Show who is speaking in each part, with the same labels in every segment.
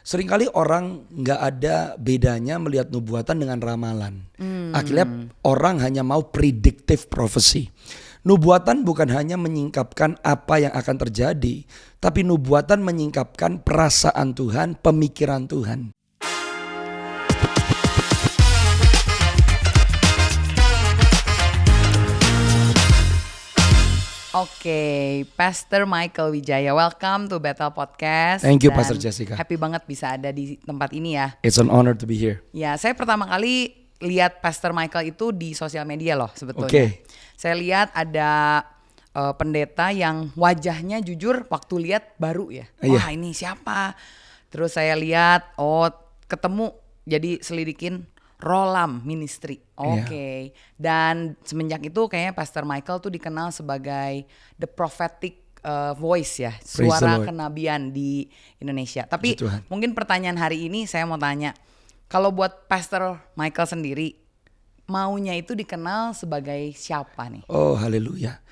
Speaker 1: Seringkali orang nggak ada bedanya melihat nubuatan dengan ramalan. Akhirnya orang hanya mau predictive prophecy. Nubuatan bukan hanya menyingkapkan apa yang akan terjadi, tapi nubuatan menyingkapkan perasaan Tuhan, pemikiran Tuhan.
Speaker 2: Oke, Pastor Michael Wijaya, welcome to Bethel Podcast.
Speaker 1: Thank you,
Speaker 2: Dan
Speaker 1: Pastor Jessica.
Speaker 2: Happy banget bisa ada di tempat ini ya.
Speaker 1: It's an honor to be here.
Speaker 2: Ya, saya pertama kali lihat Pastor Michael itu di sosial media loh sebetulnya.
Speaker 1: Oke.
Speaker 2: Saya lihat ada pendeta yang wajahnya jujur waktu lihat baru ya. Wah, ini siapa? Terus saya lihat, ketemu, jadi selidikin Rolam Ministry. Oke. Dan semenjak itu kayaknya Pastor Michael tuh dikenal sebagai the prophetic voice ya, suara kenabian di Indonesia. Tapi mungkin pertanyaan hari ini saya mau tanya, kalau buat Pastor Michael sendiri, maunya itu dikenal sebagai siapa nih?
Speaker 1: Oh, haleluya.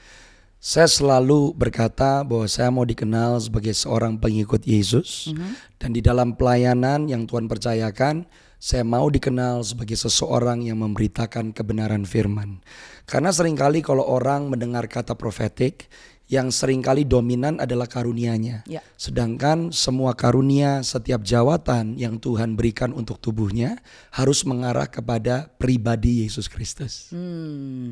Speaker 1: Saya selalu berkata bahwa saya mau dikenal sebagai seorang pengikut Yesus. Dan di dalam pelayanan yang Tuhan percayakan, saya mau dikenal sebagai seseorang yang memberitakan kebenaran firman. Karena seringkali kalau orang mendengar kata profetik, yang seringkali dominan adalah karunia-Nya. Ya. Sedangkan semua karunia, setiap jawatan yang Tuhan berikan untuk tubuhnya harus mengarah kepada pribadi Yesus Kristus.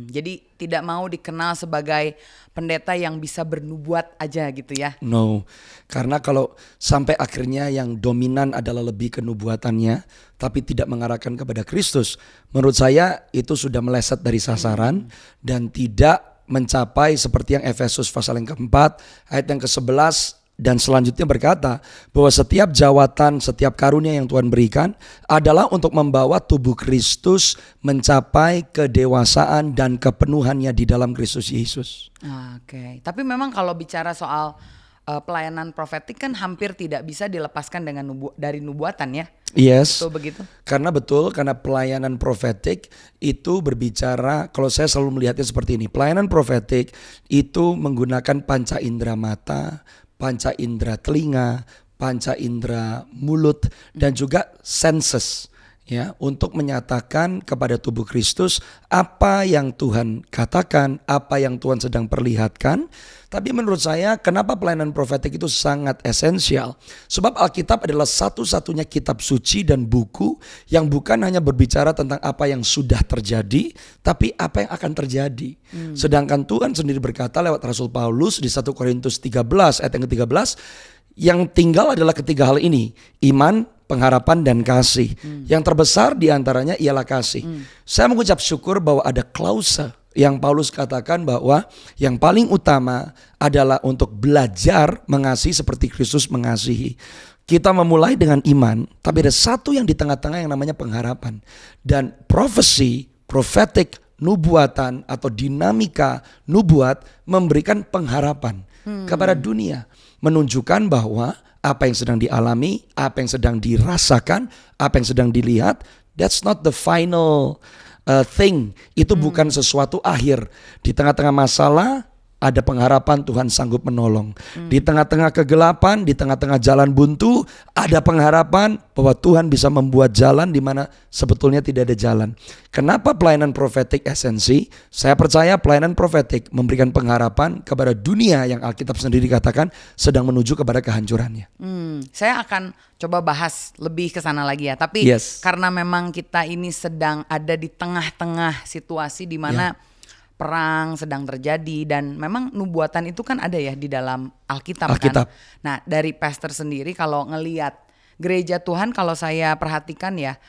Speaker 2: Jadi tidak mau dikenal sebagai pendeta yang bisa bernubuat aja gitu ya?
Speaker 1: No, karena kalau sampai akhirnya yang dominan adalah lebih kenubuatannya, tapi tidak mengarahkan kepada Kristus, menurut saya itu sudah meleset dari sasaran dan tidak mencapai seperti yang Efesus pasal yang keempat ayat yang ke-11 dan selanjutnya berkata bahwa setiap jawatan, setiap karunia yang Tuhan berikan adalah untuk membawa tubuh Kristus mencapai kedewasaan dan kepenuhannya di dalam Kristus Yesus.
Speaker 2: Oke. Tapi memang kalau bicara soal pelayanan profetik kan hampir tidak bisa dilepaskan dengan dari nubuatan ya.
Speaker 1: Yes.
Speaker 2: Betul begitu.
Speaker 1: Karena pelayanan profetik itu berbicara, kalau saya selalu melihatnya seperti ini. Pelayanan profetik itu menggunakan panca indera mata, panca indera telinga, panca indera mulut dan juga senses ya, untuk menyatakan kepada tubuh Kristus apa yang Tuhan katakan, apa yang Tuhan sedang perlihatkan. Tapi menurut saya kenapa pelayanan profetik itu sangat esensial? Sebab Alkitab adalah satu-satunya kitab suci dan buku yang bukan hanya berbicara tentang apa yang sudah terjadi, tapi apa yang akan terjadi. Sedangkan Tuhan sendiri berkata lewat Rasul Paulus di 1 Korintus 13 ayat yang ke-13, yang tinggal adalah ketiga hal ini, iman, pengharapan dan kasih. Yang terbesar diantaranya ialah kasih. Saya mengucap syukur bahwa ada klausa yang Paulus katakan bahwa yang paling utama adalah untuk belajar mengasihi seperti Kristus mengasihi. Kita memulai dengan iman, tapi ada satu yang di tengah-tengah yang namanya pengharapan. Dan prophecy, prophetic, nubuatan atau dinamika nubuat memberikan pengharapan kepada dunia. Menunjukkan bahwa apa yang sedang dialami, apa yang sedang dirasakan, apa yang sedang dilihat, that's not the final thing. Itu bukan sesuatu akhir. Di tengah-tengah masalah ada pengharapan Tuhan sanggup menolong. Di tengah-tengah kegelapan, di tengah-tengah jalan buntu, ada pengharapan bahwa Tuhan bisa membuat jalan di mana sebetulnya tidak ada jalan. Kenapa pelayanan profetik esensi? Saya percaya pelayanan profetik memberikan pengharapan kepada dunia yang Alkitab sendiri katakan sedang menuju kepada kehancurannya.
Speaker 2: Saya akan coba bahas lebih ke sana lagi ya. Tapi karena memang kita ini sedang ada di tengah-tengah situasi di mana perang sedang terjadi dan memang nubuatan itu kan ada ya di dalam Alkitab. Kan. Nah, dari pastor sendiri kalau ngelihat gereja Tuhan, kalau saya perhatikan ya,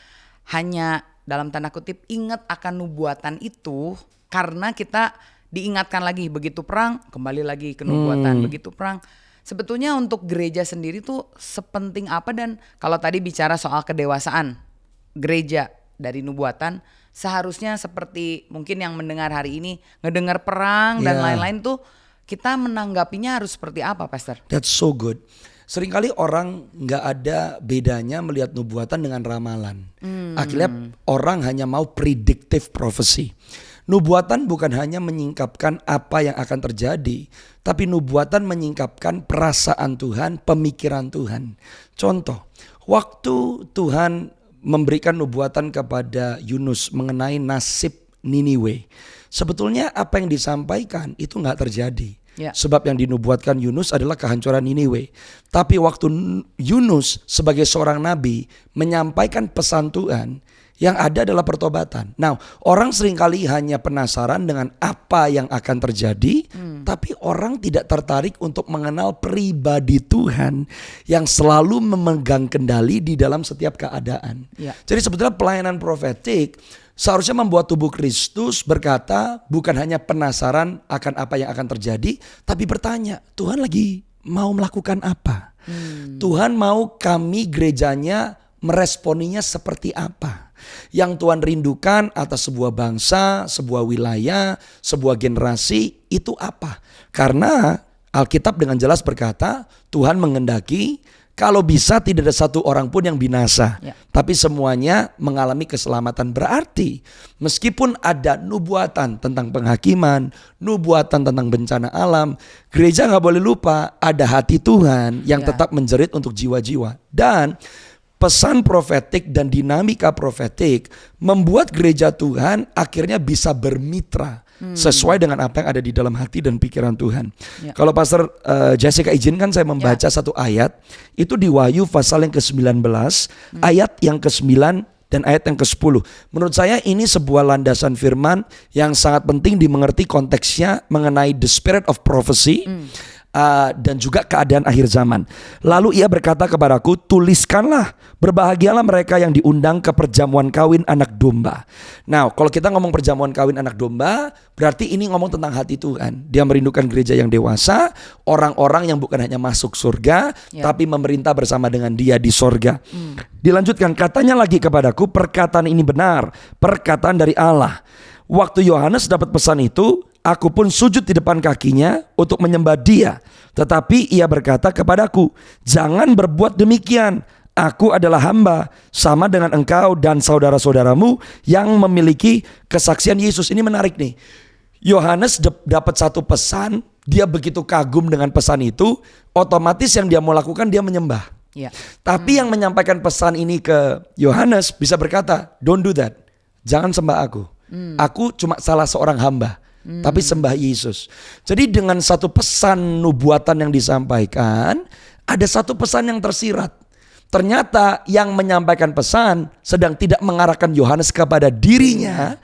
Speaker 2: hanya dalam tanda kutip ingat akan nubuatan itu karena kita diingatkan lagi begitu perang kembali lagi ke nubuatan, begitu perang. Sebetulnya untuk gereja sendiri tuh sepenting apa, dan kalau tadi bicara soal kedewasaan gereja dari nubuatan, seharusnya seperti mungkin yang mendengar hari ini ngedengar perang dan lain-lain tuh kita menanggapinya harus seperti apa, Pastor?
Speaker 1: That's so good. Seringkali orang nggak ada bedanya melihat nubuatan dengan ramalan. Akhirnya orang hanya mau predictive prophecy. Nubuatan bukan hanya menyingkapkan apa yang akan terjadi, tapi nubuatan menyingkapkan perasaan Tuhan, pemikiran Tuhan. Contoh, Waktu Tuhan memberikan nubuatan kepada Yunus mengenai nasib Niniwe, sebetulnya apa yang disampaikan itu nggak terjadi. Sebab yang dinubuatkan Yunus adalah kehancuran Niniwe. Tapi waktu Yunus sebagai seorang nabi menyampaikan pesan Tuhan, yang ada adalah pertobatan. Nah, orang seringkali hanya penasaran dengan apa yang akan terjadi, tapi orang tidak tertarik untuk mengenal pribadi Tuhan yang selalu memegang kendali di dalam setiap keadaan. Jadi sebetulnya pelayanan profetik seharusnya membuat tubuh Kristus berkata bukan hanya penasaran akan apa yang akan terjadi, tapi bertanya, Tuhan lagi mau melakukan apa? Tuhan mau kami gerejanya meresponinya seperti apa? Yang Tuhan rindukan atas sebuah bangsa, sebuah wilayah, sebuah generasi itu apa? Karena Alkitab dengan jelas berkata Tuhan mengendaki kalau bisa tidak ada satu orang pun yang binasa, tapi semuanya mengalami keselamatan. Berarti meskipun ada nubuatan tentang penghakiman, nubuatan tentang bencana alam, gereja gak boleh lupa ada hati Tuhan yang tetap menjerit untuk jiwa-jiwa. Dan pesan profetik dan dinamika profetik membuat gereja Tuhan akhirnya bisa bermitra sesuai dengan apa yang ada di dalam hati dan pikiran Tuhan. Kalau Pastor Jessica izinkan saya membaca satu ayat, itu di Wahyu pasal yang ke-19, ayat yang ke-9 dan ayat yang ke-10. Menurut saya ini sebuah landasan firman yang sangat penting dimengerti konteksnya mengenai the spirit of prophecy. Dan juga keadaan akhir zaman. Lalu ia berkata kepadaku, tuliskanlah, berbahagialah mereka yang diundang ke perjamuan kawin anak domba. Nah, kalau kita ngomong perjamuan kawin anak domba, berarti ini ngomong tentang hati Tuhan. Dia merindukan gereja yang dewasa, orang-orang yang bukan hanya masuk surga, tapi memerintah bersama dengan dia di sorga. Dilanjutkan, katanya lagi kepadaku, perkataan ini benar, perkataan dari Allah. Waktu Yohanes dapat pesan itu, aku pun sujud di depan kakinya untuk menyembah dia. Tetapi ia berkata kepadaku, jangan berbuat demikian. Aku adalah hamba sama dengan engkau dan saudara-saudaramu yang memiliki kesaksian Yesus. Ini menarik nih. Yohanes dapat satu pesan, dia begitu kagum dengan pesan itu, otomatis yang dia mau lakukan dia menyembah. Tapi yang menyampaikan pesan ini ke Yohanes bisa berkata, don't do that. Jangan sembah aku. Aku cuma salah seorang hamba. Tapi sembah Yesus. Jadi dengan satu pesan nubuatan yang disampaikan, ada satu pesan yang tersirat. Ternyata yang menyampaikan pesan sedang tidak mengarahkan Yohanes kepada dirinya,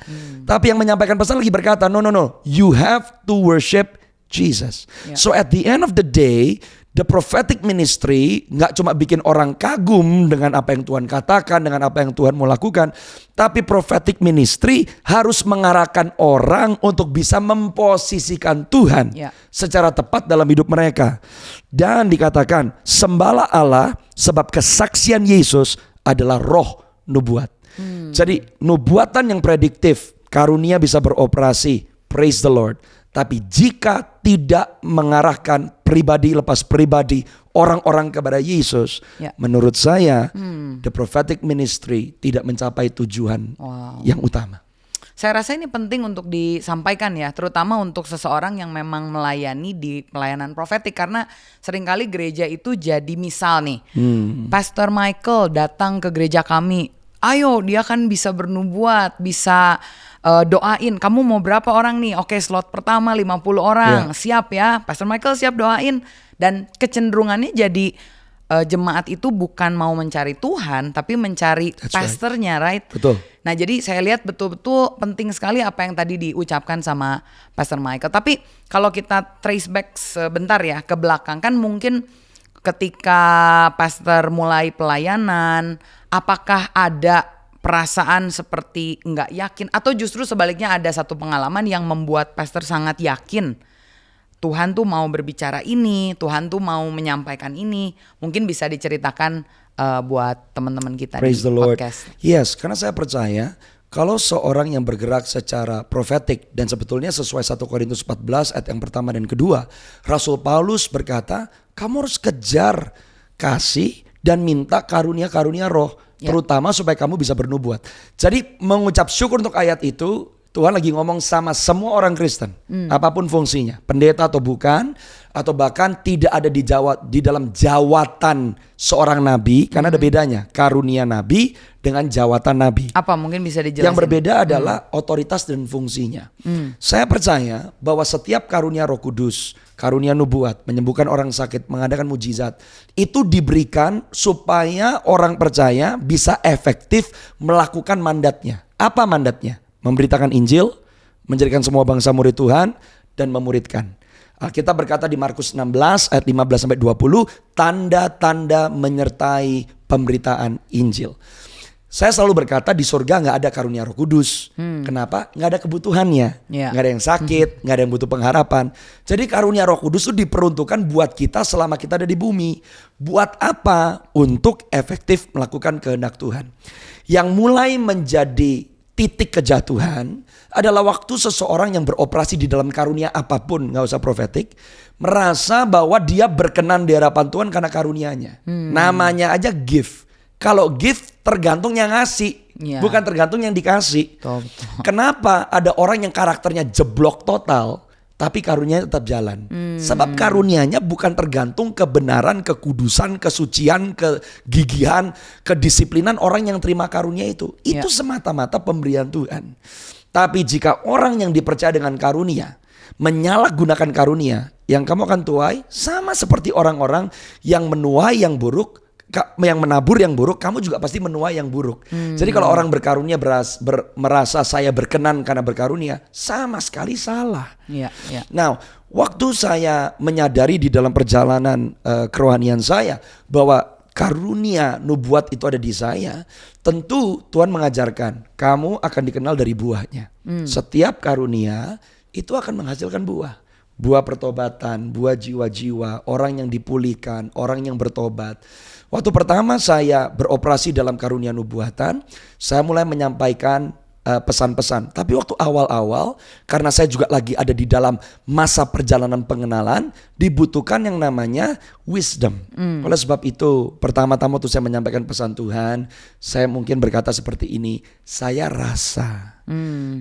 Speaker 1: tapi yang menyampaikan pesan lagi berkata, no, you have to worship Jesus. So at the end of the day, the prophetic ministry gak cuma bikin orang kagum dengan apa yang Tuhan katakan, dengan apa yang Tuhan mau lakukan, tapi prophetic ministry harus mengarahkan orang untuk bisa memposisikan Tuhan secara tepat dalam hidup mereka. Dan dikatakan, sembahlah Allah sebab kesaksian Yesus adalah roh nubuat. Jadi nubuatan yang prediktif, karunia bisa beroperasi, praise the Lord. Tapi jika tidak mengarahkan pribadi lepas pribadi orang-orang kepada Yesus, menurut saya the prophetic ministry tidak mencapai tujuan yang utama.
Speaker 2: Saya rasa ini penting untuk disampaikan ya, terutama untuk seseorang yang memang melayani di pelayanan profetik. Karena seringkali gereja itu jadi misal nih, Pastor Michael datang ke gereja kami, ayo dia kan bisa bernubuat, bisa doain, kamu mau berapa orang nih? Oke, slot pertama 50 orang, siap ya, Pastor Michael siap doain. Dan kecenderungannya jadi jemaat itu bukan mau mencari Tuhan, tapi mencari pastornya, right?
Speaker 1: Betul.
Speaker 2: Nah jadi saya lihat betul-betul penting sekali apa yang tadi diucapkan sama Pastor Michael. Tapi kalau kita trace back sebentar ya ke belakang, kan mungkin ketika Pastor mulai pelayanan, apakah ada perasaan seperti nggak yakin, atau justru sebaliknya ada satu pengalaman yang membuat Pastor sangat yakin Tuhan tuh mau berbicara ini, Tuhan tuh mau menyampaikan ini? Mungkin bisa diceritakan buat teman-teman kita
Speaker 1: Praise
Speaker 2: di
Speaker 1: the Lord.
Speaker 2: podcast.
Speaker 1: Yes, karena saya percaya kalau seorang yang bergerak secara profetik, dan sebetulnya sesuai 1 Korintus 14 ayat yang pertama dan kedua, Rasul Paulus berkata, kamu harus kejar kasih dan minta karunia-karunia roh, terutama supaya kamu bisa bernubuat. Jadi mengucap syukur untuk ayat itu, Tuhan lagi ngomong sama semua orang Kristen, apapun fungsinya, pendeta atau bukan, atau bahkan tidak ada di dalam jawatan seorang nabi, karena ada bedanya karunia nabi dengan jawatan nabi.
Speaker 2: Apa mungkin bisa dijelasin?
Speaker 1: Yang berbeda adalah otoritas dan fungsinya. Saya percaya bahwa setiap karunia Roh Kudus, karunia nubuat, menyembuhkan orang sakit, mengadakan mujizat, itu diberikan supaya orang percaya bisa efektif melakukan mandatnya. Apa mandatnya? Memberitakan Injil, menjadikan semua bangsa murid Tuhan, dan memuridkan. Alkitab berkata di Markus 16 ayat 15-20, tanda-tanda menyertai pemberitaan Injil. Saya selalu berkata di surga gak ada karunia Roh Kudus. Kenapa? Gak ada kebutuhannya. Gak ada yang sakit, gak ada yang butuh pengharapan. Jadi karunia Roh Kudus itu diperuntukkan buat kita selama kita ada di bumi. Buat apa? Untuk efektif melakukan kehendak Tuhan. Yang mulai menjadi titik kejatuhan adalah waktu seseorang yang beroperasi di dalam karunia apapun, gak usah profetik, merasa bahwa dia berkenan di hadapan Tuhan karena karunianya. Namanya aja gift. Kalau gift tergantung yang ngasih, bukan tergantung yang dikasih. Kenapa ada orang yang karakternya jeblok total, tapi karunianya tetap jalan? Sebab karunianya bukan tergantung kebenaran, kekudusan, kesucian, kegigihan, kedisiplinan orang yang terima karunia itu. Itu semata-mata pemberian Tuhan. Tapi jika orang yang dipercaya dengan karunia menyalahgunakan karunia, yang kamu akan tuai sama seperti orang-orang yang menuai yang buruk, yang menabur yang buruk, kamu juga pasti menuai yang buruk. Jadi kalau orang berkarunia merasa saya berkenan karena berkarunia, sama sekali salah. Nah, waktu saya menyadari di dalam perjalanan kerohanian saya bahwa karunia nubuat itu ada di saya, tentu Tuhan mengajarkan kamu akan dikenal dari buahnya. Setiap karunia itu akan menghasilkan buah. Buah pertobatan, buah jiwa-jiwa, orang yang dipulihkan, orang yang bertobat. Waktu pertama saya beroperasi dalam karunia nubuatan, saya mulai menyampaikan pesan-pesan. Tapi waktu awal-awal, karena saya juga lagi ada di dalam masa perjalanan pengenalan, dibutuhkan yang namanya wisdom. Oleh sebab itu, pertama-tama tuh saya menyampaikan pesan Tuhan, saya mungkin berkata seperti ini, saya rasa,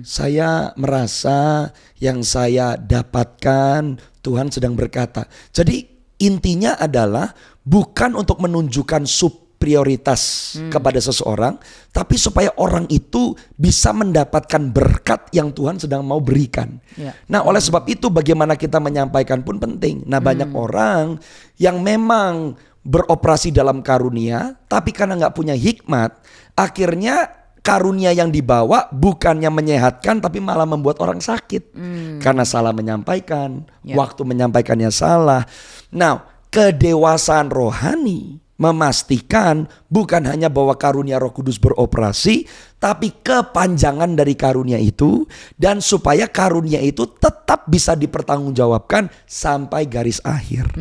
Speaker 1: saya merasa yang saya dapatkan Tuhan sedang berkata. Jadi intinya adalah bukan untuk menunjukkan superioritas kepada seseorang, tapi supaya orang itu bisa mendapatkan berkat yang Tuhan sedang mau berikan. Nah, oleh sebab itu bagaimana kita menyampaikan pun penting. Nah, banyak orang yang memang beroperasi dalam karunia, tapi karena gak punya hikmat, akhirnya karunia yang dibawa bukannya menyehatkan, tapi malah membuat orang sakit. Karena salah menyampaikan, waktu menyampaikannya salah. Nah, kedewasaan rohani memastikan bukan hanya bahwa karunia Roh Kudus beroperasi, tapi kepanjangan dari karunia itu, dan supaya karunia itu tetap bisa dipertanggungjawabkan sampai garis akhir.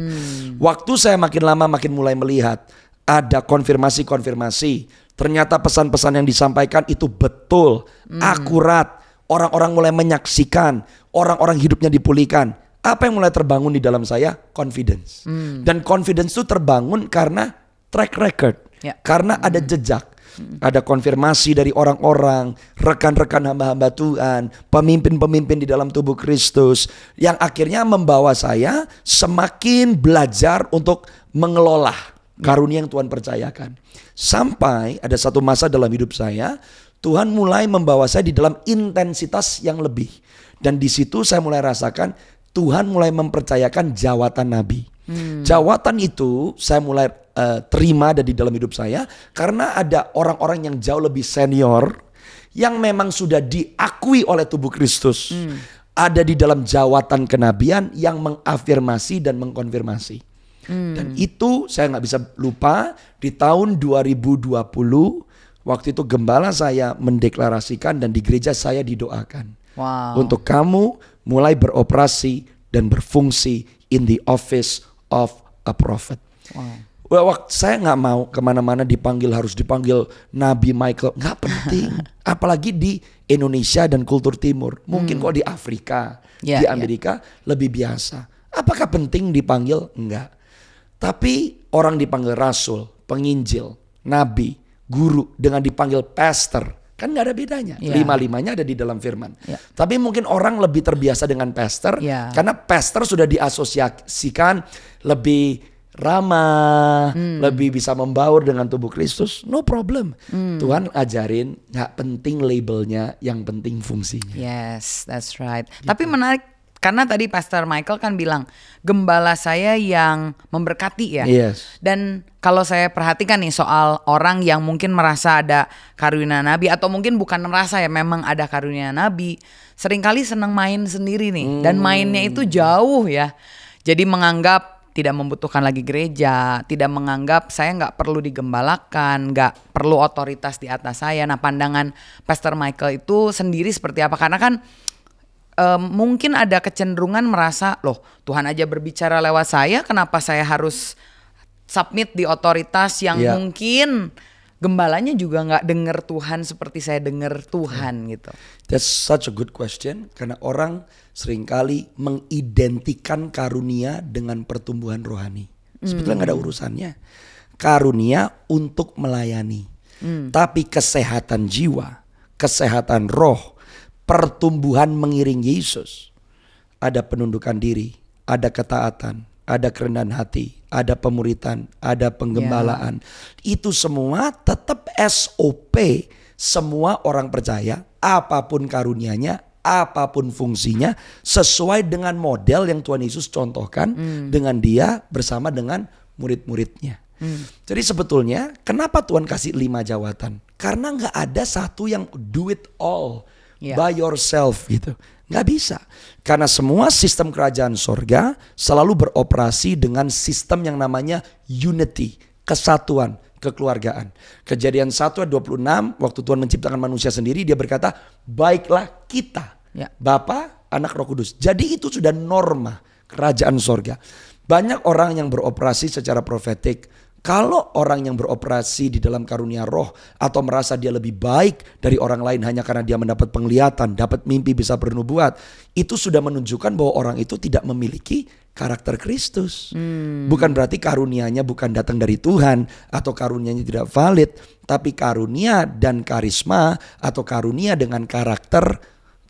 Speaker 1: Waktu saya makin lama makin mulai melihat ada konfirmasi-konfirmasi, ternyata pesan-pesan yang disampaikan itu betul, akurat, orang-orang mulai menyaksikan, orang-orang hidupnya dipulihkan. Apa yang mulai terbangun di dalam saya? Confidence. Dan confidence itu terbangun karena track record. Karena ada jejak. Ada konfirmasi dari orang-orang, rekan-rekan hamba-hamba Tuhan, pemimpin-pemimpin di dalam tubuh Kristus, yang akhirnya membawa saya semakin belajar untuk mengelola karunia yang Tuhan percayakan. Sampai ada satu masa dalam hidup saya, Tuhan mulai membawa saya di dalam intensitas yang lebih. Dan di situ saya mulai rasakan Tuhan mulai mempercayakan jawatan nabi. Jawatan itu saya mulai terima ada di dalam hidup saya karena ada orang-orang yang jauh lebih senior yang memang sudah diakui oleh tubuh Kristus. Ada di dalam jawatan kenabian yang mengafirmasi dan mengkonfirmasi. Dan itu saya gak bisa lupa, di tahun 2020 waktu itu gembala saya mendeklarasikan dan di gereja saya didoakan. Untuk kamu mulai beroperasi dan berfungsi in the office of a prophet. Saya gak mau kemana-mana harus dipanggil Nabi Michael. Gak penting. Apalagi di Indonesia dan kultur timur. Mungkin kok di Afrika, di Amerika lebih biasa. Apakah penting dipanggil? Enggak. Tapi orang dipanggil rasul, penginjil, nabi, guru, dengan dipanggil pastor, Kan gak ada bedanya. Lima-limanya ada di dalam firman. Tapi mungkin orang lebih terbiasa dengan pastor. Karena pastor sudah diasosiasikan lebih ramah, lebih bisa membaur dengan tubuh Kristus. No problem. Tuhan ajarin gak penting labelnya, yang penting fungsinya.
Speaker 2: Yes, that's right. Gitu. Tapi menarik. Karena tadi Pastor Michael kan bilang gembala saya yang memberkati ya. Dan kalau saya perhatikan nih soal orang yang mungkin merasa ada karunia nabi atau mungkin bukan merasa ya, memang ada karunia nabi, seringkali senang main sendiri nih. Dan mainnya itu jauh ya. Jadi menganggap tidak membutuhkan lagi gereja, tidak menganggap saya nggak perlu digembalakan, nggak perlu otoritas di atas saya. Nah, pandangan Pastor Michael itu sendiri seperti apa? Karena kan mungkin ada kecenderungan merasa, loh Tuhan aja berbicara lewat saya, kenapa saya harus submit di otoritas yang mungkin gembalanya juga nggak dengar Tuhan seperti saya dengar Tuhan gitu.
Speaker 1: That's such a good question, karena orang seringkali mengidentikan karunia dengan pertumbuhan rohani. Sebetulnya nggak ada urusannya. Karunia untuk melayani, tapi kesehatan jiwa, kesehatan roh, pertumbuhan mengiring Yesus, ada penundukan diri, ada ketaatan, ada kerendahan hati, ada pemuritan, ada penggembalaan. Itu semua tetap SOP semua orang percaya, apapun karunianya, apapun fungsinya, sesuai dengan model yang Tuhan Yesus contohkan dengan dia bersama dengan murid-muridnya. Jadi sebetulnya kenapa Tuhan kasih 5 jawatan? Karena gak ada satu yang do it all by yourself gitu. Gak bisa. Karena semua sistem kerajaan sorga selalu beroperasi dengan sistem yang namanya unity, kesatuan, kekeluargaan. Kejadian 1 ayat 26, waktu Tuhan menciptakan manusia sendiri, dia berkata, baiklah kita, Bapa, Anak, Roh Kudus. Jadi itu sudah norma kerajaan sorga. Banyak orang yang beroperasi secara profetik. Kalau orang yang beroperasi di dalam karunia roh atau merasa dia lebih baik dari orang lain hanya karena dia mendapat penglihatan, dapat mimpi, bisa bernubuat, itu sudah menunjukkan bahwa orang itu tidak memiliki karakter Kristus. Bukan berarti karunianya bukan datang dari Tuhan atau karunianya tidak valid, tapi karunia dan karisma atau karunia dengan karakter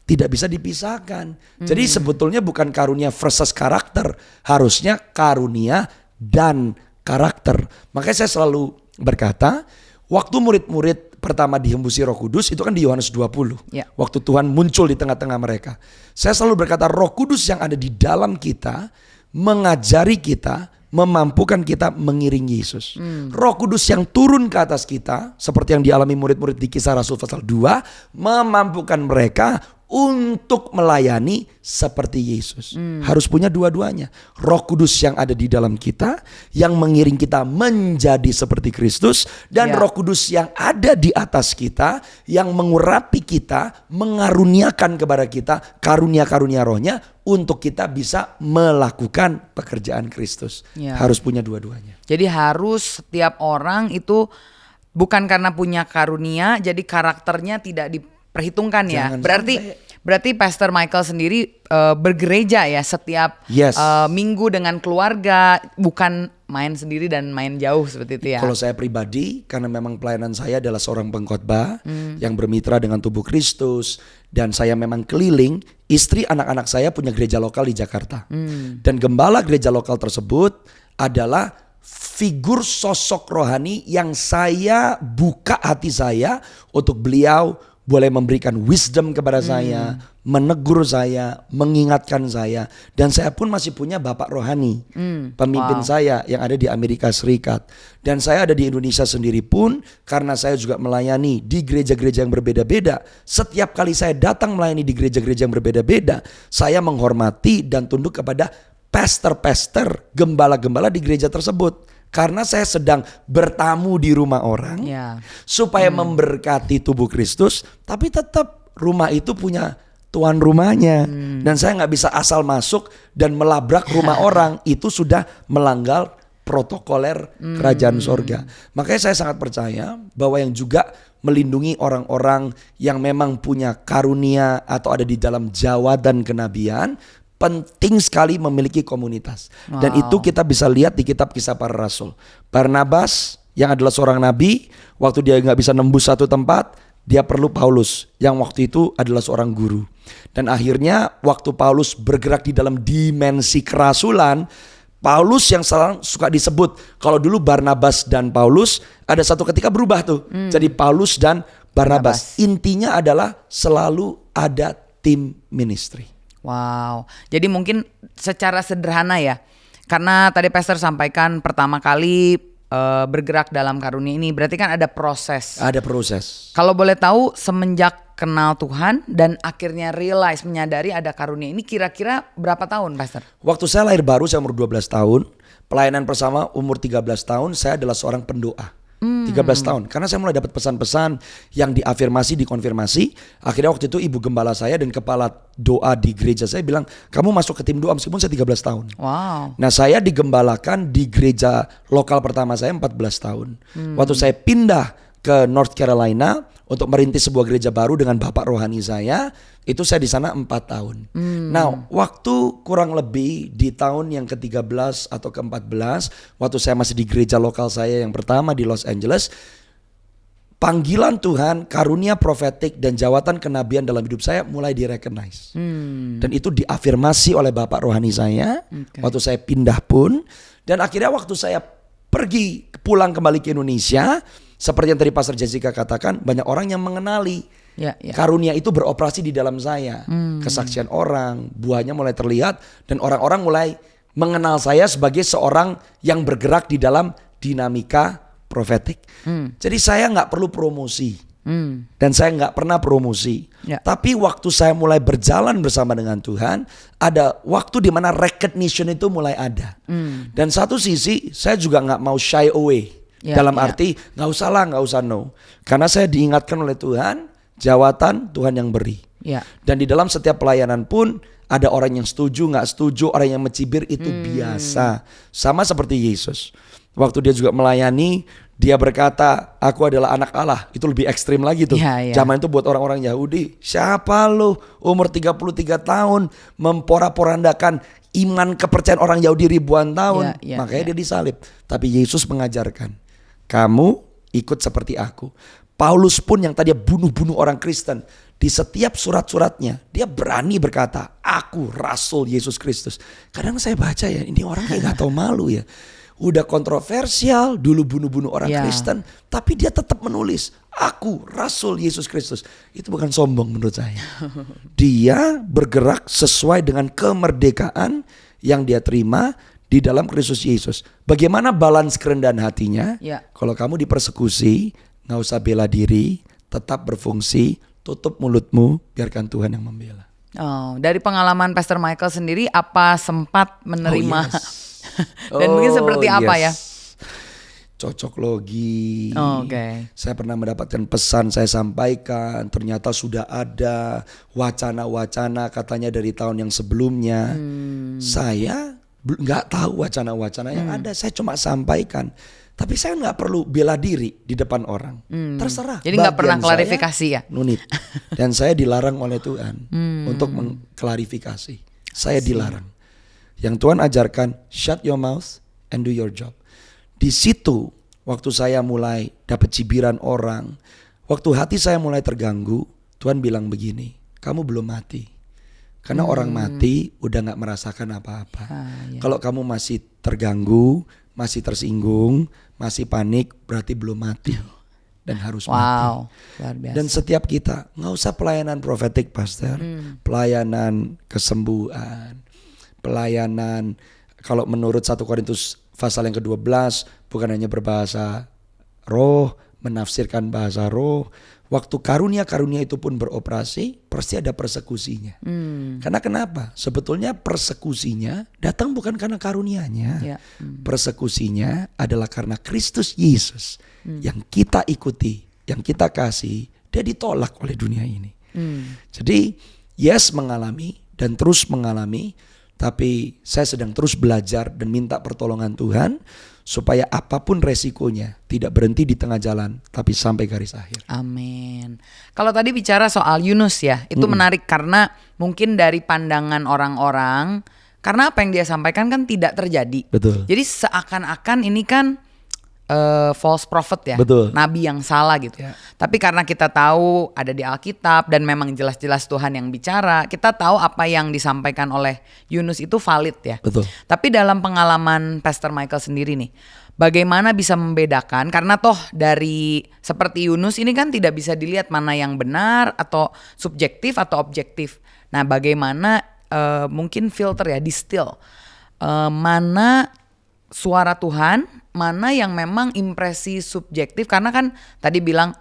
Speaker 1: tidak bisa dipisahkan. Jadi sebetulnya bukan karunia versus karakter, harusnya karunia dan karakter. Makanya saya selalu berkata, waktu murid-murid pertama dihembusi Roh Kudus itu kan di Yohanes 20. Waktu Tuhan muncul di tengah-tengah mereka. Saya selalu berkata, Roh Kudus yang ada di dalam kita mengajari kita, memampukan kita mengiringi Yesus. Roh Kudus yang turun ke atas kita, seperti yang dialami murid-murid di Kisah Rasul pasal 2, memampukan mereka untuk melayani seperti Yesus. Harus punya dua-duanya. Roh Kudus yang ada di dalam kita, yang mengiring kita menjadi seperti Kristus, dan Roh Kudus yang ada di atas kita, yang mengurapi kita, mengaruniakan kepada kita karunia-karunia rohnya untuk kita bisa melakukan pekerjaan Kristus. Harus punya dua-duanya.
Speaker 2: Jadi harus setiap orang itu bukan karena punya karunia jadi karakternya tidak diperhitungkan ya. Berarti Pastor Michael sendiri bergereja ya setiap minggu dengan keluarga, bukan main sendiri dan main jauh seperti itu ya.
Speaker 1: Kalau saya pribadi, karena memang pelayanan saya adalah seorang pengkhotbah yang bermitra dengan tubuh Kristus, dan saya memang keliling, istri anak-anak saya punya gereja lokal di Jakarta. Dan gembala gereja lokal tersebut adalah figur sosok rohani yang saya buka hati saya untuk beliau boleh memberikan wisdom kepada saya, menegur saya, mengingatkan saya. Dan saya pun masih punya bapak rohani, pemimpin saya yang ada di Amerika Serikat. Dan saya ada di Indonesia sendiri pun, karena saya juga melayani di gereja-gereja yang berbeda-beda. Setiap kali saya datang melayani di gereja-gereja yang berbeda-beda, saya menghormati dan tunduk kepada pastor-pastor, gembala-gembala di gereja tersebut. Karena saya sedang bertamu di rumah orang supaya memberkati tubuh Kristus, tapi tetap rumah itu punya tuan rumahnya. Dan saya gak bisa asal masuk dan melabrak rumah orang. Itu sudah melanggar protokoler kerajaan sorga. Makanya saya sangat percaya bahwa yang juga melindungi orang-orang yang memang punya karunia atau ada di dalam jawatan kenabian, penting sekali memiliki komunitas. Dan itu kita bisa lihat di kitab Kisah Para Rasul. Barnabas yang adalah seorang nabi, waktu dia gak bisa nembus satu tempat, dia perlu Paulus yang waktu itu adalah seorang guru. Dan akhirnya waktu Paulus bergerak di dalam dimensi kerasulan, Paulus yang sekarang suka disebut, kalau dulu Barnabas dan Paulus, ada satu ketika berubah tuh. Jadi Paulus dan Barnabas. Intinya adalah selalu ada tim ministry.
Speaker 2: Wow, jadi mungkin secara sederhana ya, karena tadi Pastor sampaikan pertama kali bergerak dalam karunia ini, berarti kan ada proses.
Speaker 1: Ada proses.
Speaker 2: Kalau boleh tahu semenjak kenal Tuhan dan akhirnya realize, menyadari ada karunia ini, kira-kira berapa tahun Pastor?
Speaker 1: Waktu saya lahir baru, saya umur 12 tahun. Pelayanan bersama umur 13 tahun, saya adalah seorang pendoa. 13 tahun. Karena saya mulai dapat pesan-pesan yang diafirmasi, dikonfirmasi. Akhirnya waktu itu ibu gembala saya dan kepala doa di gereja saya bilang, kamu masuk ke tim doa meskipun saya 13 tahun.
Speaker 2: Wow.
Speaker 1: Nah, saya digembalakan di gereja lokal pertama saya 14 tahun. Waktu saya pindah ke North Carolina untuk merintis sebuah gereja baru dengan bapak rohani saya, itu saya di sana 4 tahun. Nah, waktu kurang lebih di tahun yang ke-13 atau ke-14, waktu saya masih di gereja lokal saya yang pertama di Los Angeles, panggilan Tuhan, karunia profetik dan jawatan kenabian dalam hidup saya mulai di-recognize. Dan itu diafirmasi oleh bapak rohani saya waktu saya pindah pun. Dan akhirnya waktu saya pergi pulang kembali ke Indonesia, seperti yang tadi Pastor Jessica katakan, banyak orang yang mengenali karunia itu beroperasi di dalam saya. Kesaksian orang, buahnya mulai terlihat, dan orang-orang mulai mengenal saya sebagai seorang yang bergerak di dalam dinamika profetik. Jadi saya nggak perlu promosi, dan saya nggak pernah promosi. Tapi waktu saya mulai berjalan bersama dengan Tuhan, ada waktu di mana recognition itu mulai ada. Dan satu sisi saya juga nggak mau shy away. Dalam arti nggak usah lah, nggak usah no. Karena saya diingatkan oleh Tuhan, jawatan Tuhan yang beri. Dan di dalam setiap pelayanan pun ada orang yang setuju, nggak setuju, orang yang mencibir, itu biasa. Sama seperti Yesus. Waktu dia juga melayani, dia berkata, aku adalah anak Allah. Itu lebih ekstrim lagi tuh. Zaman itu buat orang-orang Yahudi, siapa lu umur 33 tahun mempora-porandakan iman kepercayaan orang Yahudi ribuan tahun. Makanya dia disalib. Tapi Yesus mengajarkan, kamu ikut seperti aku. Paulus pun yang tadi bunuh-bunuh orang Kristen, di setiap surat-suratnya dia berani berkata, aku Rasul Yesus Kristus. Kadang saya baca ya, ini orang kayak gak tahu malu ya. Udah kontroversial, dulu bunuh-bunuh orang Kristen, tapi dia tetap menulis, aku Rasul Yesus Kristus. Itu bukan sombong menurut saya. Dia bergerak sesuai dengan kemerdekaan yang dia terima di dalam Kristus Yesus. Bagaimana balance kerendahan hatinya? Kalau kamu dipersekusi, gak usah bela diri, tetap berfungsi, tutup mulutmu, biarkan Tuhan yang membela.
Speaker 2: Dari pengalaman Pastor Michael sendiri, apa sempat menerima dan mungkin seperti apa ya?
Speaker 1: Cocok logi. Saya pernah mendapatkan pesan, saya sampaikan, ternyata sudah ada wacana-wacana katanya dari tahun yang sebelumnya. Saya nggak tahu wacana-wacana yang ada, saya cuma sampaikan. Tapi saya nggak perlu bela diri di depan orang. Terserah.
Speaker 2: Jadi nggak pernah klarifikasi ya?
Speaker 1: Nunit. Dan saya dilarang oleh Tuhan untuk mengklarifikasi. Saya dilarang. Yang Tuhan ajarkan, shut your mouth and do your job. Di situ waktu saya mulai dapat cibiran orang, waktu hati saya mulai terganggu, Tuhan bilang begini, kamu belum mati. Karena orang mati udah gak merasakan apa-apa. Kalau kamu masih terganggu, masih tersinggung, masih panik, berarti belum mati. Dan harus mati.
Speaker 2: Luar biasa.
Speaker 1: Dan setiap kita, gak usah pelayanan profetik Pastor, pelayanan kesembuhan, pelayanan, kalau menurut 1 Korintus pasal yang ke-12, bukan hanya berbahasa roh, menafsirkan bahasa roh. Waktu karunia-karunia itu pun beroperasi, pasti ada persekusinya. Karena kenapa? Sebetulnya persekusinya datang bukan karena karunianya. Persekusinya adalah karena Kristus Yesus yang kita ikuti, yang kita kasih, dia ditolak oleh dunia ini. Jadi yes mengalami dan terus mengalami, tapi saya sedang terus belajar dan minta pertolongan Tuhan supaya apapun resikonya tidak berhenti di tengah jalan, tapi sampai garis akhir.
Speaker 2: Amin. Kalau tadi bicara soal Yunus ya, itu menarik karena mungkin dari pandangan orang-orang, karena apa yang dia sampaikan kan tidak terjadi.
Speaker 1: Betul.
Speaker 2: Jadi seakan-akan ini kan false prophet ya,
Speaker 1: Betul.
Speaker 2: nabi yang salah gitu. Tapi karena kita tahu ada di Alkitab dan memang jelas-jelas Tuhan yang bicara, kita tahu apa yang disampaikan oleh Yunus itu valid ya.
Speaker 1: Betul.
Speaker 2: Tapi dalam pengalaman Pastor Michael sendiri nih, bagaimana bisa membedakan, karena toh dari seperti Yunus ini kan tidak bisa dilihat mana yang benar atau subjektif atau objektif. Nah, bagaimana mungkin filter ya, distill mana suara Tuhan, mana yang memang impresi subjektif, karena kan tadi bilang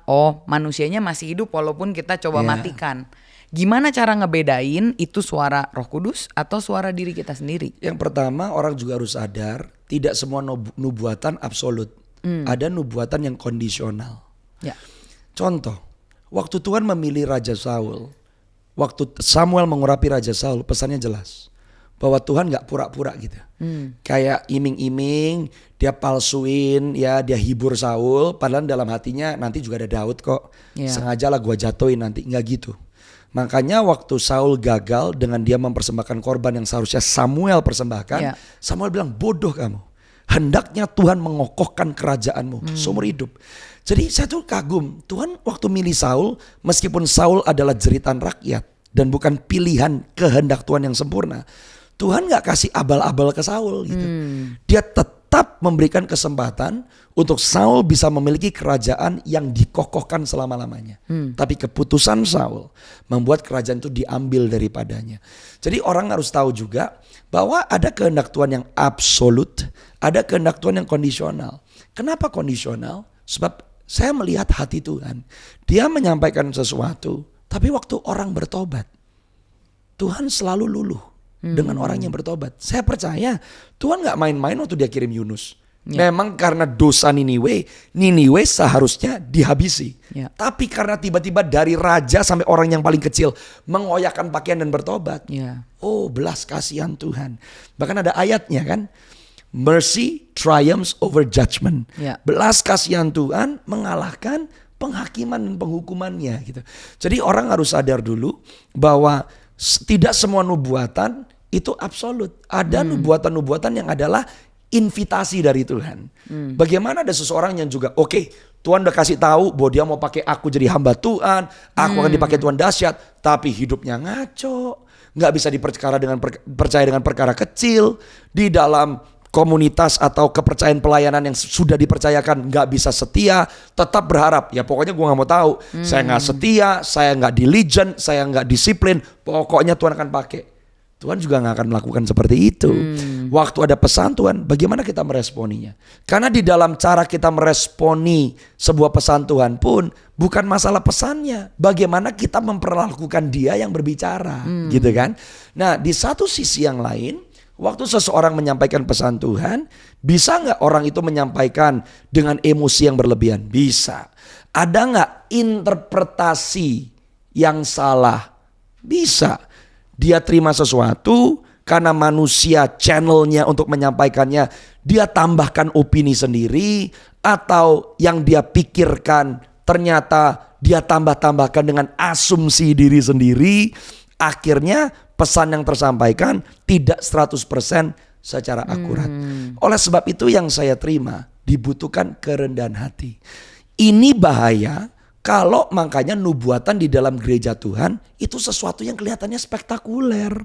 Speaker 2: manusianya masih hidup walaupun kita coba matikan. Gimana cara ngebedain itu suara Roh Kudus atau suara diri kita sendiri?
Speaker 1: Yang pertama, orang juga harus sadar tidak semua nubuatan absolut. Ada nubuatan yang kondisional.
Speaker 2: Ya.
Speaker 1: Contoh, waktu Tuhan memilih Raja Saul, waktu Samuel mengurapi Raja Saul, pesannya jelas bahwa Tuhan gak pura-pura gitu. Kayak iming-iming, dia palsuin ya, dia hibur Saul, padahal dalam hatinya nanti juga ada Daud kok. Sengaja lah gua jatuhin nanti, gak gitu. Makanya waktu Saul gagal dengan dia mempersembahkan korban yang seharusnya Samuel persembahkan, Samuel bilang, bodoh kamu. Hendaknya Tuhan mengokohkan kerajaanmu seumur hidup. Jadi saya tuh kagum, Tuhan waktu milih Saul, meskipun Saul adalah jeritan rakyat dan bukan pilihan kehendak Tuhan yang sempurna, Tuhan gak kasih abal-abal ke Saul gitu. Dia tetap memberikan kesempatan untuk Saul bisa memiliki kerajaan yang dikokohkan selama-lamanya. Tapi keputusan Saul membuat kerajaan itu diambil daripadanya. Jadi orang harus tahu juga bahwa ada kehendak Tuhan yang absolut, ada kehendak Tuhan yang kondisional. Kenapa kondisional? Sebab saya melihat hati Tuhan. Dia menyampaikan sesuatu, tapi waktu orang bertobat, Tuhan selalu luluh dengan orang yang bertobat. Saya percaya Tuhan gak main-main waktu dia kirim Yunus. Memang karena dosa Niniwe seharusnya dihabisi. Tapi karena tiba-tiba dari raja sampai orang yang paling kecil mengoyakkan pakaian dan bertobat. Oh, belas kasihan Tuhan. Bahkan ada ayatnya kan, mercy triumphs over judgment. Belas kasihan Tuhan mengalahkan penghakiman dan penghukumannya gitu. Jadi orang harus sadar dulu bahwa tidak semua nubuatan itu absolut. Ada nubuatan-nubuatan yang adalah invitasi dari Tuhan. Bagaimana ada seseorang yang juga Tuhan udah kasih tahu bahwa dia mau pakai aku jadi hamba Tuhan, aku akan dipakai Tuhan dahsyat, tapi hidupnya ngaco, nggak bisa percaya dengan perkara kecil di dalam komunitas atau kepercayaan pelayanan yang sudah dipercayakan nggak bisa setia, tetap berharap ya pokoknya gue nggak mau tahu, saya nggak setia, saya nggak diligent, saya nggak disiplin, pokoknya Tuhan akan pakai. Tuhan juga gak akan melakukan seperti itu. Waktu ada pesan Tuhan, bagaimana kita meresponinya? Karena di dalam cara kita meresponi sebuah pesan Tuhan pun bukan masalah pesannya, bagaimana kita memperlakukan dia yang berbicara, gitu kan? Nah, di satu sisi yang lain, waktu seseorang menyampaikan pesan Tuhan, bisa gak orang itu menyampaikan dengan emosi yang berlebihan? Bisa. Ada gak interpretasi yang salah? Bisa. Dia terima sesuatu karena manusia channelnya untuk menyampaikannya, dia tambahkan opini sendiri, atau yang dia pikirkan ternyata dia tambah-tambahkan dengan asumsi diri sendiri. Akhirnya pesan yang tersampaikan tidak 100% secara akurat. Oleh sebab itu yang saya terima, dibutuhkan kerendahan hati. Ini bahaya. Kalau makanya nubuatan di dalam gereja Tuhan itu sesuatu yang kelihatannya spektakuler.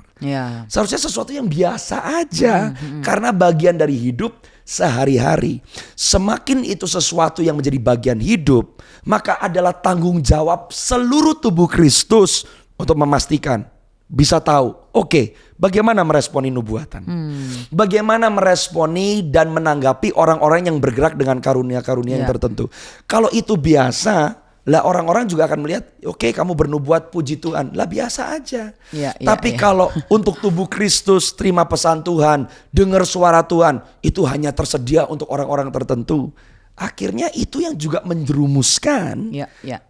Speaker 1: Seharusnya sesuatu yang biasa aja. Karena bagian dari hidup sehari-hari. Semakin itu sesuatu yang menjadi bagian hidup, maka adalah tanggung jawab seluruh tubuh Kristus untuk memastikan, bisa tahu, bagaimana meresponi nubuatan. Bagaimana meresponi dan menanggapi orang-orang yang bergerak dengan karunia-karunia yang tertentu. Kalau itu biasa, lah orang-orang juga akan melihat, kamu bernubuat, puji Tuhan, lah biasa aja. Tapi kalau untuk tubuh Kristus terima pesan Tuhan, dengar suara Tuhan, itu hanya tersedia untuk orang-orang tertentu. Akhirnya itu yang juga menjerumuskan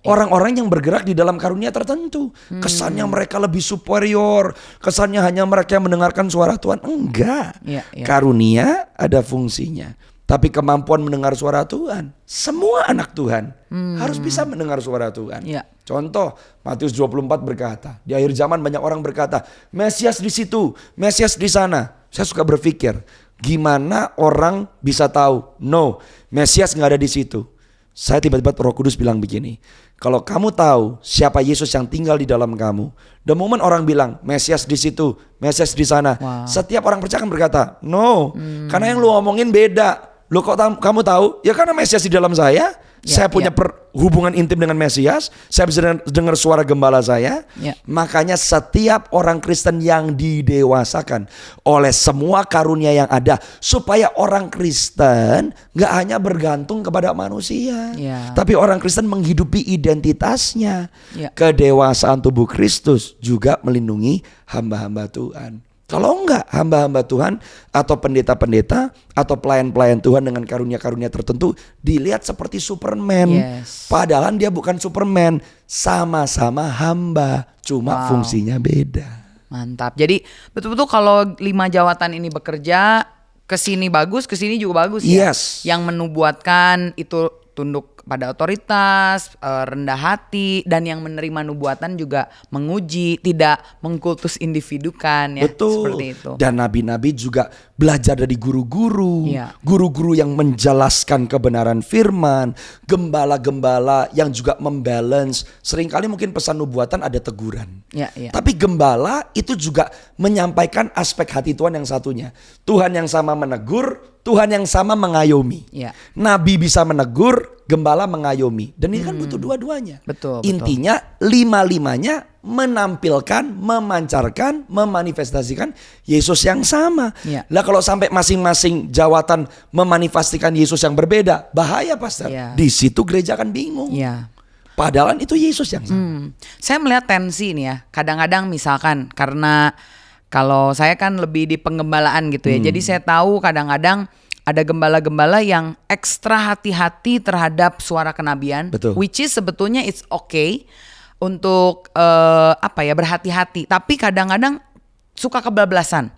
Speaker 1: orang-orang yang bergerak di dalam karunia tertentu. Kesannya mereka lebih superior, kesannya hanya mereka yang mendengarkan suara Tuhan. Enggak, karunia ada fungsinya. Tapi kemampuan mendengar suara Tuhan, semua anak Tuhan harus bisa mendengar suara Tuhan. Contoh, Matius 24 berkata, di akhir zaman banyak orang berkata, Mesias di situ, Mesias di sana. Saya suka berpikir, Gimana orang bisa tahu? No, Mesias nggak ada di situ. Saya tiba-tiba Roh Kudus bilang begini, kalau kamu tahu siapa Yesus yang tinggal di dalam kamu, the moment orang bilang Mesias di situ, Mesias di sana, setiap orang percaya akan berkata, no, karena yang lu ngomongin beda. Lu kok kamu tahu? Ya karena Mesias di dalam saya. Saya punya hubungan intim dengan Mesias. Saya bisa dengar suara gembala saya. Makanya setiap orang Kristen yang didewasakan oleh semua karunia yang ada, supaya orang Kristen gak hanya bergantung kepada manusia, tapi orang Kristen menghidupi identitasnya. Kedewasaan tubuh Kristus juga melindungi hamba-hamba Tuhan. Kalau enggak, hamba-hamba Tuhan atau pendeta-pendeta atau pelayan-pelayan Tuhan dengan karunia-karunia tertentu dilihat seperti Superman. Padahal dia bukan Superman, sama-sama hamba, cuma fungsinya beda.
Speaker 2: Mantap. Jadi betul-betul kalau 5 jawatan ini bekerja, kesini bagus, kesini juga bagus ya. Yang menubuatkan itu tunduk pada otoritas, rendah hati, dan yang menerima nubuatan juga menguji, tidak mengkultus individukan ya.
Speaker 1: Betul.
Speaker 2: Seperti itu.
Speaker 1: Dan nabi-nabi juga belajar dari guru-guru, guru-guru yang menjelaskan kebenaran firman, gembala-gembala yang juga membalance. Seringkali mungkin pesan nubuatan ada teguran. Tapi gembala itu juga menyampaikan aspek hati Tuhan yang satunya. Tuhan yang sama menegur, Tuhan yang sama mengayomi. Nabi bisa menegur, gembala mengayomi. Dan ini kan butuh dua-duanya. Intinya 5-5-nya menampilkan, memancarkan, memanifestasikan Yesus yang sama. Lah kalau sampai masing-masing jawatan memanifestasikan Yesus yang berbeda, bahaya pastor. Di situ gereja akan bingung. Padahal itu Yesus yang sama.
Speaker 2: Saya melihat tensi nih ya. Kadang-kadang misalkan karena kalau saya kan lebih di penggembalaan gitu ya. Jadi saya tahu kadang-kadang ada gembala-gembala yang ekstra hati-hati terhadap suara kenabian. Which is sebetulnya it's okay untuk berhati-hati. Tapi kadang-kadang suka kebablasan.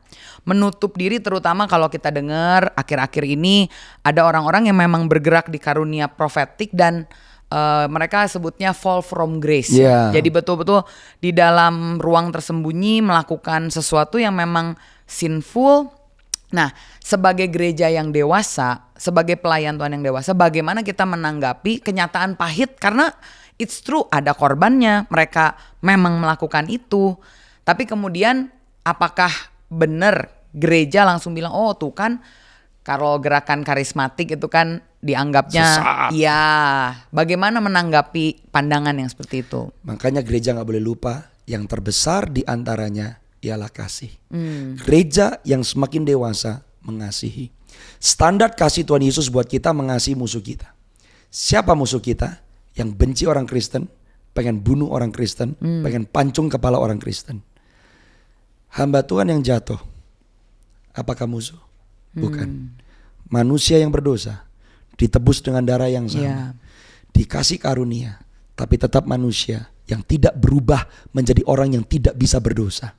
Speaker 2: Menutup diri, terutama kalau kita dengar akhir-akhir ini ada orang-orang yang memang bergerak di karunia profetik dan mereka sebutnya fall from grace. Jadi betul-betul di dalam ruang tersembunyi melakukan sesuatu yang memang sinful. Nah, sebagai gereja yang dewasa, sebagai pelayan Tuhan yang dewasa, bagaimana kita menanggapi kenyataan pahit? Karena it's true, ada korbannya, mereka memang melakukan itu. Tapi kemudian apakah benar gereja langsung bilang, oh tuh kan kalau gerakan karismatik itu kan dianggapnya sesat. Bagaimana menanggapi pandangan yang seperti itu?
Speaker 1: Makanya gereja gak boleh lupa yang terbesar di antaranya ialah kasih. Gereja yang semakin dewasa mengasihi. Standar kasih Tuhan Yesus buat kita mengasihi musuh kita. Siapa musuh kita? Yang benci orang Kristen, pengen bunuh orang Kristen, pengen pancung kepala orang Kristen. Hamba Tuhan yang jatuh, apakah musuh? Bukan. Manusia yang berdosa ditebus dengan darah yang sama, dikasih karunia, tapi tetap manusia yang tidak berubah menjadi orang yang tidak bisa berdosa.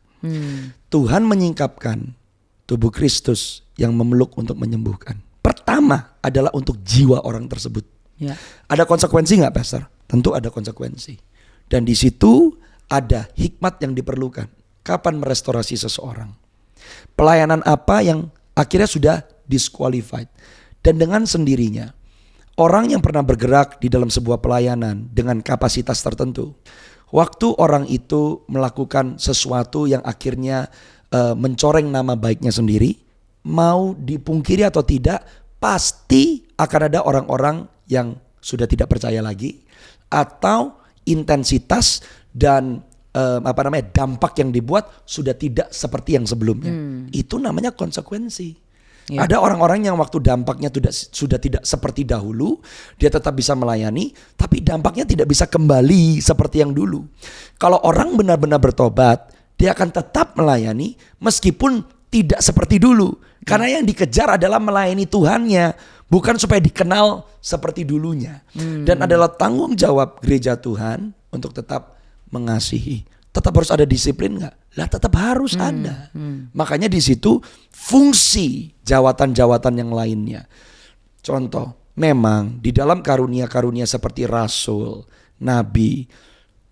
Speaker 1: Tuhan menyingkapkan tubuh Kristus yang memeluk untuk menyembuhkan. Pertama adalah untuk jiwa orang tersebut. Ada konsekuensi nggak, Pastor? Tentu ada konsekuensi. Dan di situ ada hikmat yang diperlukan. Kapan merestorasi seseorang? Pelayanan apa yang akhirnya sudah disqualified? Dan dengan sendirinya, orang yang pernah bergerak di dalam sebuah pelayanan dengan kapasitas tertentu, waktu orang itu melakukan sesuatu yang akhirnya mencoreng nama baiknya sendiri, mau dipungkiri atau tidak, pasti akan ada orang-orang yang sudah tidak percaya lagi, atau intensitas dan dampak yang dibuat sudah tidak seperti yang sebelumnya. Itu namanya konsekuensi. Ada orang-orang yang waktu dampaknya sudah tidak seperti dahulu, dia tetap bisa melayani, tapi dampaknya tidak bisa kembali seperti yang dulu. Kalau orang benar-benar bertobat, dia akan tetap melayani meskipun tidak seperti dulu. Karena yang dikejar adalah melayani Tuhannya, bukan supaya dikenal seperti dulunya. Dan adalah tanggung jawab gereja Tuhan untuk tetap mengasihi. Tetap harus ada disiplin nggak? Lah tetap harus ada. Makanya di situ fungsi jawatan-jawatan yang lainnya. Contoh, memang di dalam karunia-karunia seperti rasul, nabi,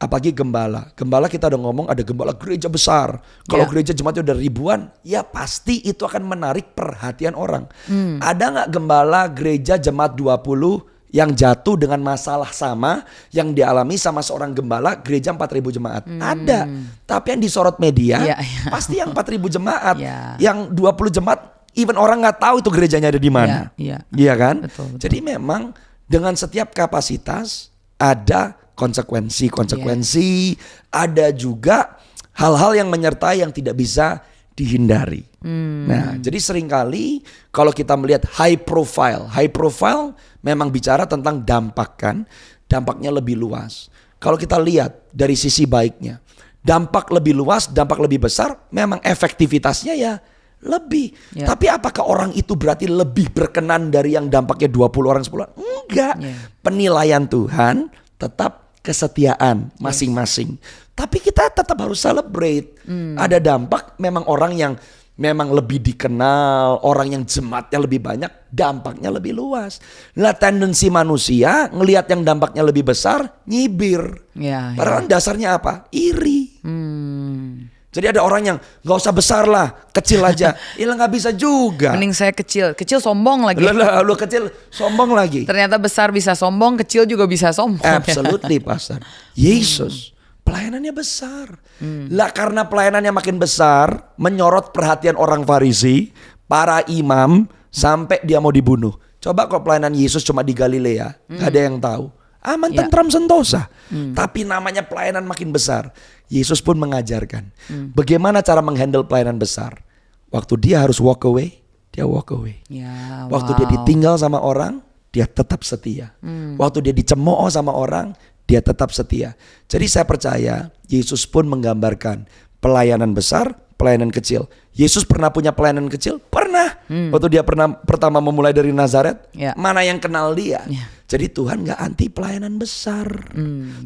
Speaker 1: Apalagi gembala. Gembala kita udah ngomong ada gembala gereja besar. Kalau gereja jemaatnya udah ribuan, ya pasti itu akan menarik perhatian orang. Ada gak gembala gereja jemaat 20 yang jatuh dengan masalah sama yang dialami sama seorang gembala gereja 4.000 jemaat? Ada. Tapi yang disorot media pasti yang 4.000 jemaat. Yang 20 jemaat even orang gak tahu itu gerejanya ada di mana. Iya kan?
Speaker 2: Betul.
Speaker 1: Jadi memang dengan setiap kapasitas ada konsekuensi, ada juga hal-hal yang menyertai yang tidak bisa dihindari. Nah, jadi seringkali kalau kita melihat high profile memang bicara tentang dampak kan, dampaknya lebih luas. Kalau kita lihat dari sisi baiknya, dampak lebih luas, dampak lebih besar, memang efektivitasnya ya lebih. Tapi apakah orang itu berarti lebih berkenan dari yang dampaknya 20 orang 10 orang? Enggak. Penilaian Tuhan tetap kesetiaan masing-masing. Tapi kita tetap harus celebrate. Ada dampak memang orang yang memang lebih dikenal, orang yang jemaatnya lebih banyak, dampaknya lebih luas. Nah, tendensi manusia ngelihat yang dampaknya lebih besar, nyibir. Padahal dasarnya apa? Iri. Jadi ada orang yang gak usah besar lah, kecil aja. Iya gak bisa juga.
Speaker 2: Mending saya kecil sombong lagi.
Speaker 1: Lu kecil sombong lagi.
Speaker 2: Ternyata besar bisa sombong, kecil juga bisa sombong.
Speaker 1: Absolutely, Pastor. Yesus pelayanannya besar. Lah karena pelayanannya makin besar, menyorot perhatian orang Farisi, para imam, sampai dia mau dibunuh. Coba kalau pelayanan Yesus cuma di Galilea, gak ada yang tahu. Aman, tentram, sentosa. Tapi namanya pelayanan makin besar. Yesus pun mengajarkan bagaimana cara menghandle pelayanan besar. Waktu dia harus walk away, dia walk away. Waktu dia ditinggal sama orang, dia tetap setia. Waktu dia dicemooh sama orang, dia tetap setia. Jadi saya percaya Yesus pun menggambarkan pelayanan besar, pelayanan kecil. Yesus pernah punya pelayanan kecil? Pernah. Waktu dia pertama memulai dari Nazaret, mana yang kenal dia? Jadi Tuhan gak anti pelayanan besar.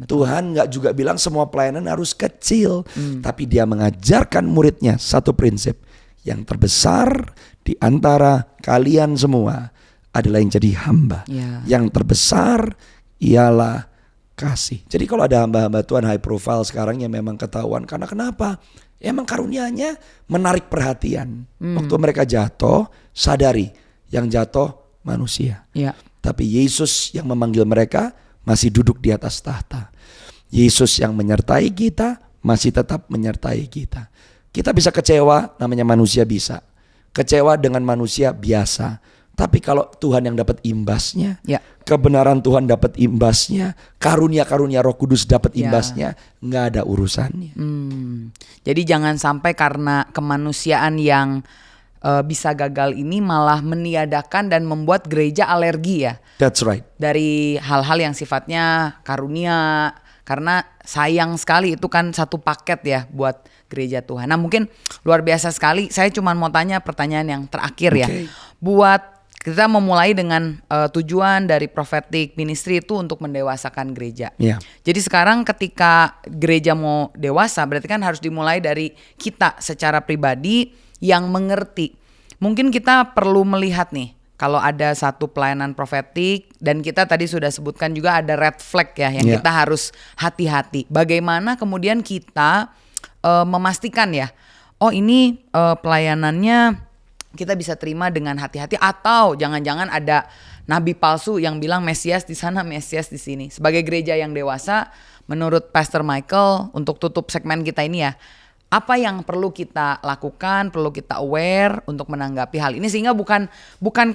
Speaker 1: Tuhan gak juga bilang semua pelayanan harus kecil. Tapi dia mengajarkan muridnya satu prinsip. Yang terbesar di antara kalian semua adalah yang jadi hamba. Yang terbesar ialah kasih. Jadi kalau ada hamba-hamba Tuhan high profile sekarang yang memang ketahuan. Karena kenapa? Emang karunianya menarik perhatian. Waktu mereka jatuh, sadari yang jatuh manusia. Tapi Yesus yang memanggil mereka masih duduk di atas tahta. Yesus yang menyertai kita masih tetap menyertai kita. Kita bisa kecewa, namanya manusia bisa. Kecewa dengan manusia biasa. Tapi kalau Tuhan yang dapat imbasnya, kebenaran Tuhan dapat imbasnya, karunia-karunia Roh Kudus dapat imbasnya, nggak ada urusannya.
Speaker 2: Jadi jangan sampai karena kemanusiaan yang bisa gagal ini malah meniadakan dan membuat gereja alergi ya.
Speaker 1: That's right.
Speaker 2: Dari hal-hal yang sifatnya karunia, karena sayang sekali itu kan satu paket ya buat gereja Tuhan. Nah mungkin luar biasa sekali. Saya cuma mau tanya pertanyaan yang terakhir ya. Buat kita memulai dengan tujuan dari prophetic ministry itu untuk mendewasakan gereja. Jadi sekarang ketika gereja mau dewasa berarti kan harus dimulai dari kita secara pribadi yang mengerti. Mungkin kita perlu melihat nih kalau ada satu pelayanan profetik dan kita tadi sudah sebutkan juga ada red flag ya yang kita harus hati-hati. Bagaimana kemudian kita memastikan ya, oh ini pelayanannya kita bisa terima dengan hati-hati, atau jangan-jangan ada nabi palsu yang bilang Mesias di sana, Mesias di sini. Sebagai gereja yang dewasa, menurut Pastor Michael, untuk tutup segmen kita ini ya, apa yang perlu kita lakukan, perlu kita aware untuk menanggapi hal ini sehingga bukan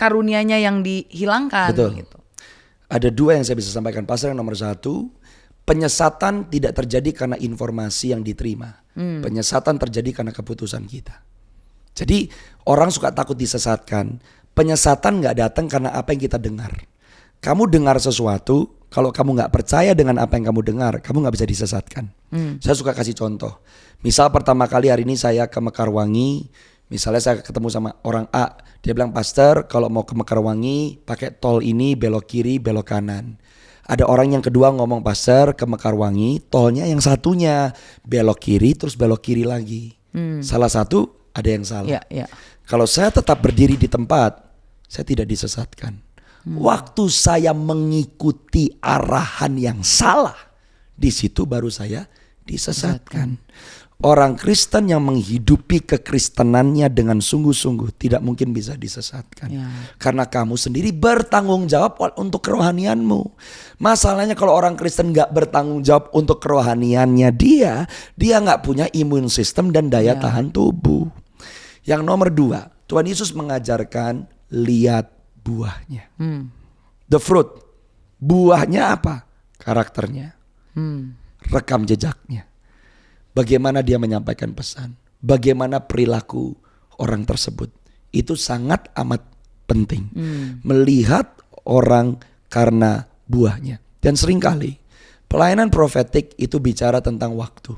Speaker 2: karunianya yang dihilangkan.
Speaker 1: Betul.
Speaker 2: Gitu.
Speaker 1: Ada dua yang saya bisa sampaikan. Pastor, yang nomor satu, penyesatan tidak terjadi karena informasi yang diterima. Penyesatan terjadi karena keputusan kita. Jadi orang suka takut disesatkan. Penyesatan gak datang karena apa yang kita dengar. Kamu dengar sesuatu, kalau kamu gak percaya dengan apa yang kamu dengar, kamu gak bisa disesatkan. Saya suka kasih contoh. Misal pertama kali hari ini saya ke Mekarwangi, misalnya saya ketemu sama orang A. Dia bilang, Pastor kalau mau ke Mekarwangi pakai tol ini, belok kiri, belok kanan. Ada orang yang kedua ngomong, Pastor ke Mekarwangi tolnya yang satunya, belok kiri terus belok kiri lagi. Salah satu ada yang salah. Kalau saya tetap berdiri di tempat, saya tidak disesatkan. Waktu saya mengikuti arahan yang salah Di situ baru saya disesatkan. Orang Kristen yang menghidupi kekristenannya dengan sungguh-sungguh tidak mungkin bisa disesatkan. Karena kamu sendiri bertanggung jawab untuk kerohanianmu. Masalahnya kalau orang Kristen gak bertanggung jawab untuk kerohaniannya dia gak punya imun sistem dan daya tahan tubuh. Yang nomor 2, Tuhan Yesus mengajarkan lihat buahnya. The fruit. Buahnya apa? Karakternya. Rekam jejaknya. Bagaimana dia menyampaikan pesan, bagaimana perilaku orang tersebut. Itu sangat amat penting. Melihat orang karena buahnya. Dan seringkali pelayanan profetik itu bicara tentang waktu.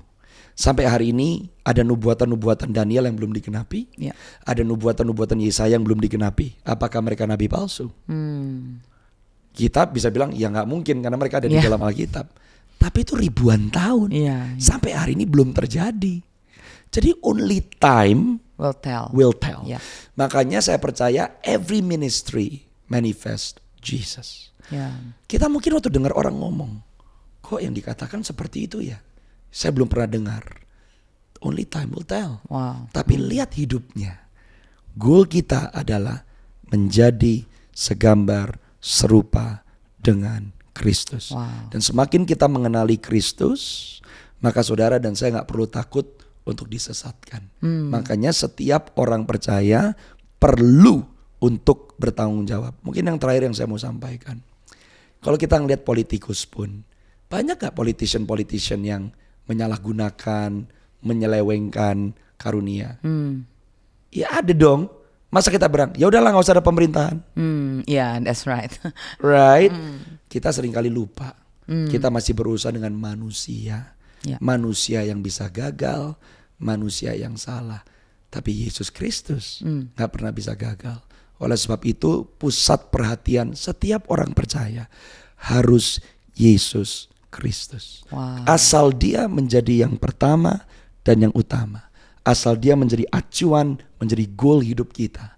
Speaker 1: Sampai hari ini ada nubuatan-nubuatan Daniel yang belum digenapi. Ada nubuatan-nubuatan Yesaya yang belum digenapi. Apakah mereka nabi palsu? Kita bisa bilang ya gak mungkin karena mereka ada di dalam Alkitab. Tapi itu ribuan tahun. Sampai hari ini belum terjadi. Jadi only time will tell. Makanya saya percaya every ministry manifest Jesus. Kita mungkin waktu dengar orang ngomong, kok yang dikatakan seperti itu ya? Saya belum pernah dengar. Only time will tell. Tapi lihat hidupnya. Goal kita adalah menjadi segambar serupa dengan Kristus. Dan semakin kita mengenali Kristus, maka saudara dan saya gak perlu takut untuk disesatkan. Makanya setiap orang percaya perlu untuk bertanggung jawab. Mungkin yang terakhir yang saya mau sampaikan. Kalau kita ngelihat politikus pun, banyak gak politician yang menyalahgunakan, menyelewengkan karunia? Ya ada dong. Masa kita bilang, ya udahlah nggak usah ada pemerintahan.
Speaker 2: That's right.
Speaker 1: Right? Kita seringkali lupa. Kita masih berurusan dengan manusia. Manusia yang bisa gagal, manusia yang salah. Tapi Yesus Kristus nggak pernah bisa gagal. Oleh sebab itu pusat perhatian setiap orang percaya harus Yesus Kristus. Asal dia menjadi yang pertama dan yang utama. Asal dia menjadi acuan, menjadi goal hidup kita.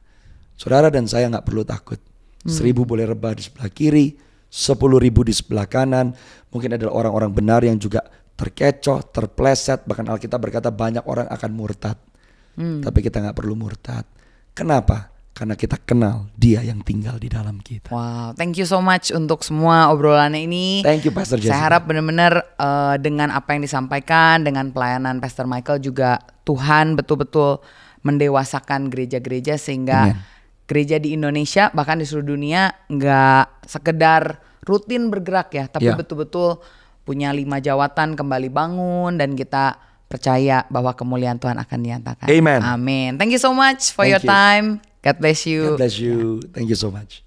Speaker 1: Saudara dan saya gak perlu takut. 1.000 boleh rebah di sebelah kiri, 10.000 di sebelah kanan. Mungkin ada orang-orang benar yang juga terkecoh, terpleset. Bahkan Alkitab berkata banyak orang akan murtad. Tapi kita gak perlu murtad. Kenapa? Karena kita kenal dia yang tinggal di dalam kita.
Speaker 2: Thank you so much untuk semua obrolannya ini.
Speaker 1: Thank you Pastor Jessica.
Speaker 2: Saya harap benar-benar dengan apa yang disampaikan, dengan pelayanan Pastor Michael juga Tuhan betul-betul mendewasakan gereja-gereja sehingga gereja di Indonesia bahkan di seluruh dunia nggak sekedar rutin bergerak ya, tapi betul-betul punya 5 jawatan kembali bangun dan kita percaya bahwa kemuliaan Tuhan akan dinyatakan.
Speaker 1: Amen.
Speaker 2: Amin. Thank you so much for your time. God bless you.
Speaker 1: God bless you. Thank you so much.